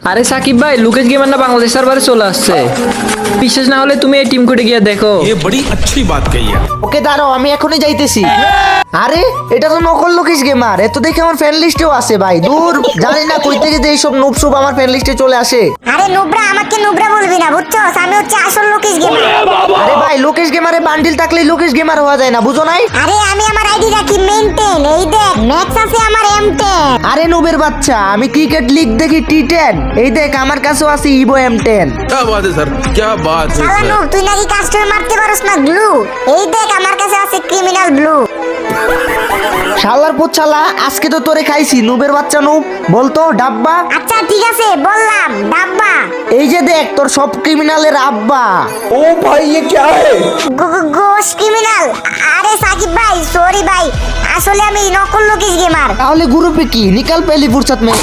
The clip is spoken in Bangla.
আরে সাকিব ভাই, লুকেশ গেমার না বাংলাদেশ সার্ভারে চলে আসছে। বিশ্বাস না হলে তুমি এই টিম কোডে গিয়ে দেখো। ये बड़ी अच्छी बात कही है। ওকে দাঁড়াও, আমি এখনই যাইতেছি। আরে এটা তো নকল লোকেশ গেমার, এত দেখে আমার ফ্রেন্ড লিস্টেও আছে ভাই। দূর, জানি না কই থেকে যে এইসব নুব সুব আমার ফ্রেন্ড লিস্টে চলে আসে। আরে নুবরা, আমাকে নুবরা বলবি না, বুঝছস? আমি হচ্ছে আসল লোকেশ গেমার। আরে ভাই, লোকেশ গেমারে বান্ডিল থাকলেই লোকেশ গেমার হওয়া যায় না, বুঝো নাই? আরে আমি আমার আইডি রাখি মেইনটেইন, এই দেখ ম্যাক্স আছে আমার M10। আরে নুবের বাচ্চা, আমি ক্রিকেট লিগ দেখি T10, এই দেখ আমার কাছেও আছে ইভো M10। क्या बात है सर, क्या बात है শালা सर। নুব, তুই নাকি কাস্টমার মারতে পারোস না গ্লু? এই দেখ আমার কাছে আছে ক্রিমিনাল ব্লু। শালার পুত শালা, আজকে তো তোরে খাইছি নুবের বাচ্চা। নুব বলতো ডাব্বা। আচ্ছা ঠিক আছে, বললাম ডাব্বা। এই যে দেখ তোর সব ক্রিমিনালের আব্বা। গোশ ক্রিমিনাল। আরে সাকিব ভাই, সরি ভাই, আসলে আমি নকল লোকেশ গেমার। তাহলে গ্রুপে কি নিকাল পেলি ফুরসাত মে।